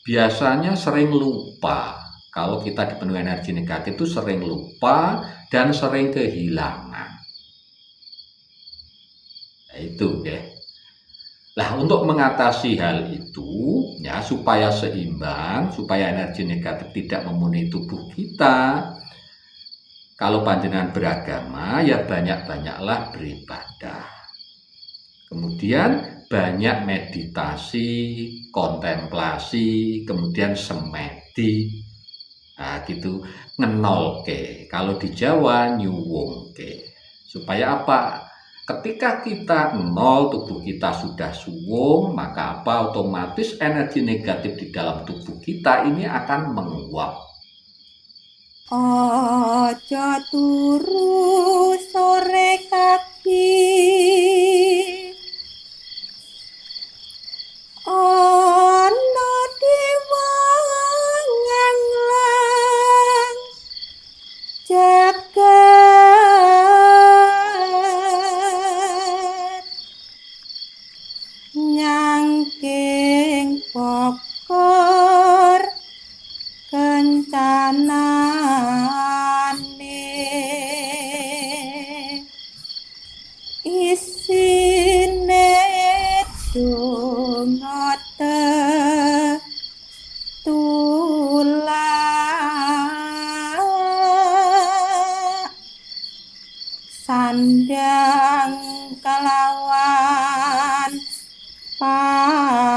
biasanya sering lupa. Kalau kita dipenuhi energi negatif itu sering lupa dan sering kehilangan. Nah, itu ya. Nah, untuk mengatasi hal itu ya supaya seimbang, supaya energi negatif tidak memenuhi tubuh kita. Kalau panjenengan beragama ya banyak-banyaklah beribadah. Kemudian banyak meditasi, kontemplasi, kemudian semedi. Nah, gitu ngenolke. Kalau di Jawa nyuwungke. Supaya apa? Ketika kita nol, tubuh kita sudah suwung, maka apa? Otomatis energi negatif di dalam tubuh kita ini akan menguap. Ojo turu sore kaki, ono diwangang lang jagat nyangking pokor kencanane isine donga tetulak sandang kelawan pangan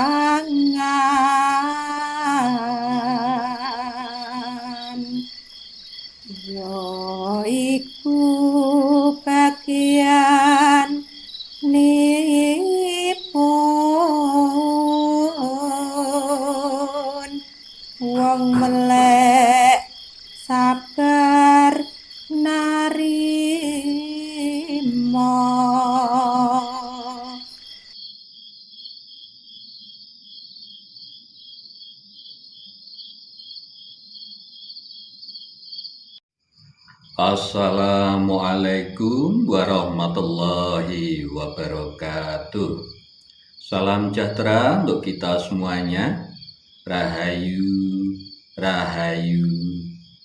yo iku bagian nipun wong melek sabar narima. Assalamualaikum warahmatullahi wabarakatuh. Salam sejahtera untuk kita semuanya. Rahayu, rahayu,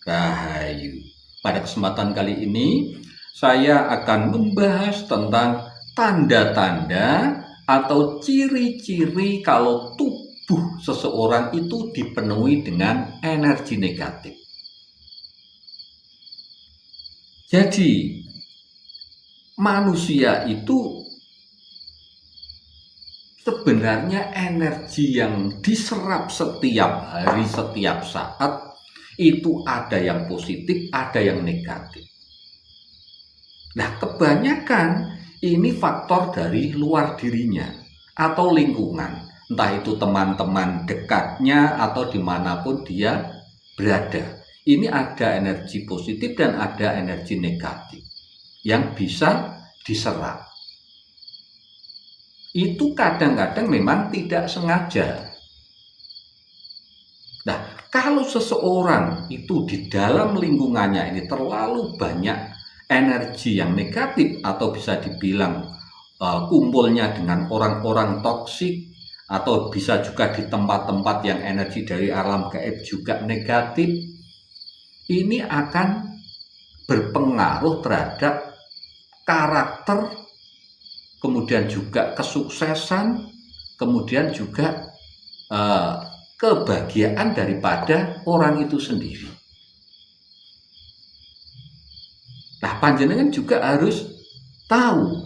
rahayu. Pada kesempatan kali ini, saya akan membahas tentang tanda-tanda atau ciri-ciri kalau tubuh seseorang itu dipenuhi dengan energi negatif. Jadi, manusia itu sebenarnya energi yang diserap setiap hari, setiap saat, itu ada yang positif, ada yang negatif. Nah, kebanyakan ini faktor dari luar dirinya atau lingkungan. Entah itu teman-teman dekatnya atau dimanapun dia berada. Ini ada energi positif dan ada energi negatif yang bisa diserap. Itu kadang-kadang memang tidak sengaja. Nah, kalau seseorang itu di dalam lingkungannya ini terlalu banyak energi yang negatif atau bisa dibilang kumpulnya dengan orang-orang toksik atau bisa juga di tempat-tempat yang energi dari alam gaib juga negatif, ini akan berpengaruh terhadap karakter, kemudian juga kesuksesan, kemudian juga kebahagiaan daripada orang itu sendiri. Nah, panjenengan juga harus tahu,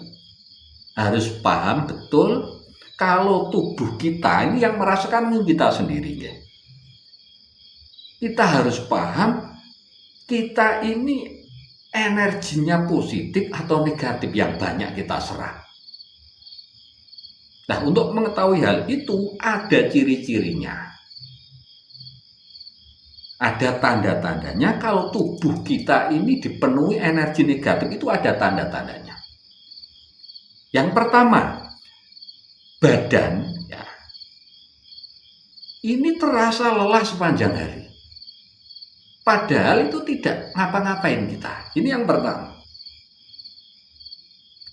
harus paham betul kalau tubuh kita ini yang merasakan kita sendiri ya. Kita harus paham kita ini energinya positif atau negatif yang banyak kita serap. Nah, untuk mengetahui hal itu ada ciri-cirinya. Ada tanda-tandanya kalau tubuh kita ini dipenuhi energi negatif, itu ada tanda-tandanya. Yang pertama, badan ya, ini terasa lelah sepanjang hari. Padahal itu tidak ngapa-ngapain kita. Ini yang pertama.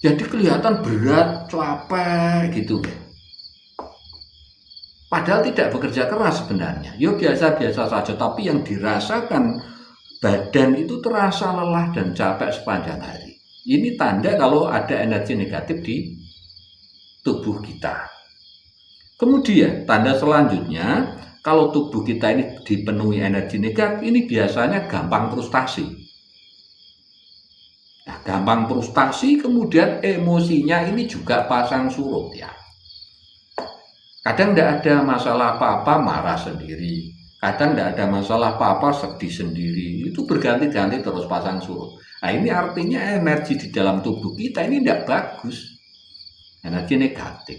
Jadi kelihatan berat, capek gitu. Padahal tidak bekerja keras sebenarnya. Ya biasa-biasa saja, tapi yang dirasakan badan itu terasa lelah dan capek sepanjang hari. Ini tanda kalau ada energi negatif di tubuh kita. Kemudian tanda selanjutnya, kalau tubuh kita ini dipenuhi energi negatif, ini biasanya gampang frustasi. Nah, gampang frustasi, kemudian emosinya ini juga pasang surut ya. Kadang tidak ada masalah apa-apa marah sendiri, kadang tidak ada masalah apa-apa sedih sendiri, itu berganti-ganti terus pasang surut. Nah, ini artinya energi di dalam tubuh kita ini tidak bagus, energi negatif.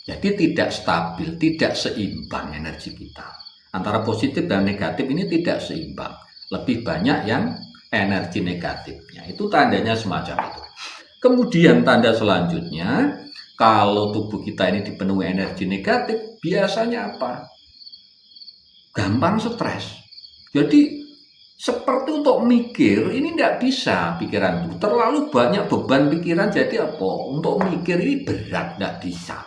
Jadi tidak stabil, tidak seimbang energi kita. Antara positif dan negatif ini tidak seimbang, lebih banyak yang energi negatifnya. Itu tandanya semacam itu. Kemudian tanda selanjutnya, kalau tubuh kita ini dipenuhi energi negatif, biasanya apa? Gampang stres. Jadi seperti untuk mikir, ini tidak bisa pikiran itu. Terlalu banyak beban pikiran, jadi apa? Untuk mikir ini berat, tidak bisa.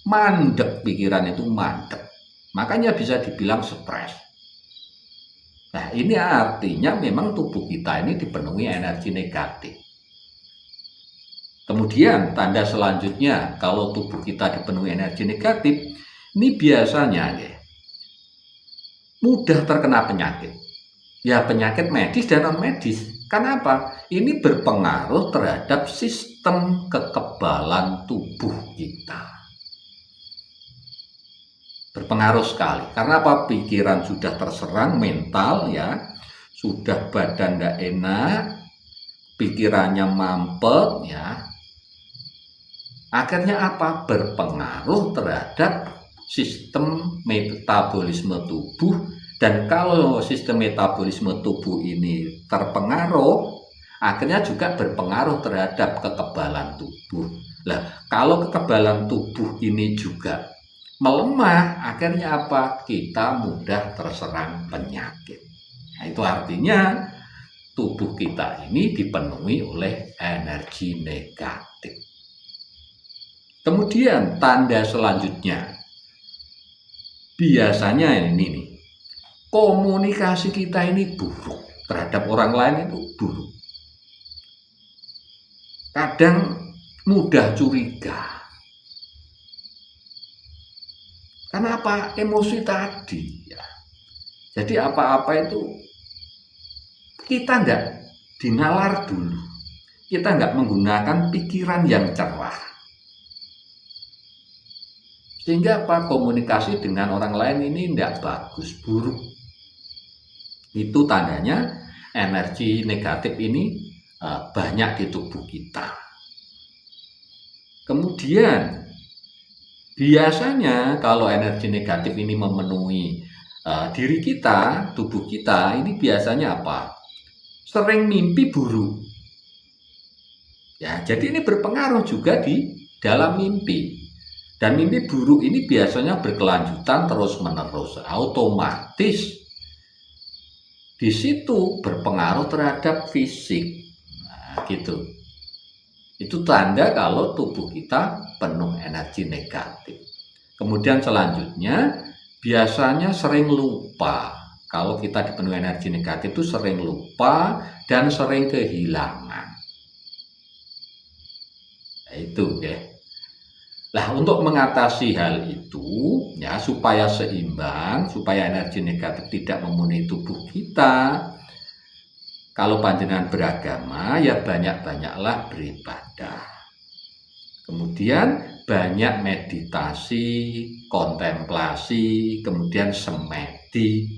Mandek pikiran itu, mandek. Makanya bisa dibilang stres. Nah, ini artinya memang tubuh kita ini dipenuhi energi negatif. Kemudian tanda selanjutnya, kalau tubuh kita dipenuhi energi negatif, ini biasanya ya, mudah terkena penyakit. Ya, penyakit medis dan non medis. Kenapa? Ini berpengaruh terhadap sistem kekebalan tubuh kita. Berpengaruh sekali. Karena apa? Pikiran sudah terserang, mental ya, sudah badan tidak enak, pikirannya mampet ya. Akhirnya apa? Berpengaruh terhadap sistem metabolisme tubuh, dan kalau sistem metabolisme tubuh ini terpengaruh, akhirnya juga berpengaruh terhadap kekebalan tubuh. Nah, kalau kekebalan tubuh ini juga melemah, akhirnya apa? Kita mudah terserang penyakit. Nah, itu artinya tubuh kita ini dipenuhi oleh energi negatif. Kemudian tanda selanjutnya, biasanya ini nih, komunikasi kita ini buruk terhadap orang lain, itu buruk. Kadang mudah curiga. Karena apa? Emosi tadi ya. Jadi apa-apa itu kita enggak dinalar dulu. Kita enggak menggunakan pikiran yang cerah. Sehingga apa? Komunikasi dengan orang lain ini tidak bagus, buruk. Itu tandanya energi negatif ini banyak di tubuh kita. Kemudian biasanya kalau energi negatif ini memenuhi diri kita, tubuh kita, ini biasanya apa? Sering mimpi buruk. Ya, jadi ini berpengaruh juga di dalam mimpi. Dan mimpi buruk ini biasanya berkelanjutan terus-menerus, otomatis di situ berpengaruh terhadap fisik. Nah, gitu. Itu tanda kalau tubuh kita penuh energi negatif. Kemudian selanjutnya, biasanya sering lupa. Kalau kita dipenuhi energi negatif itu sering lupa dan sering kehilangan. Nah, itu ya. Nah, untuk mengatasi hal itu, ya supaya seimbang, supaya energi negatif tidak memenuhi tubuh kita, kalau panjenengan beragama, ya banyak-banyaklah beribadah. Kemudian banyak meditasi, kontemplasi, kemudian semedi,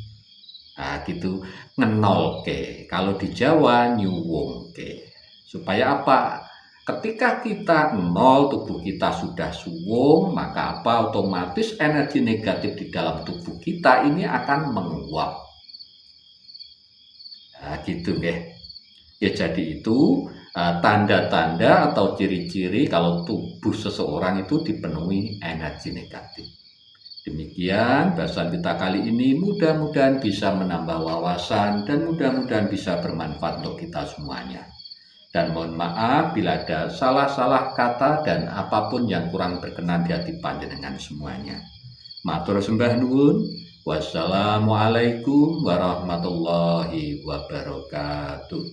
nah gitu, ngenolke. Kalau di Jawa nyuwungke. Supaya apa? Ketika kita nol, tubuh kita sudah suwung, maka apa? Otomatis energi negatif di dalam tubuh kita ini akan menguap. Nah, gitu deh. Ya, jadi itu tanda-tanda atau ciri-ciri kalau tubuh seseorang itu dipenuhi energi negatif. Demikian bahasan kita kali ini, mudah-mudahan bisa menambah wawasan dan mudah-mudahan bisa bermanfaat untuk kita semuanya. Dan mohon maaf bila ada salah-salah kata dan apapun yang kurang berkenan di hati panjenengan semuanya. Matur sembah nuwun. Wassalamualaikum warahmatullahi wabarakatuh.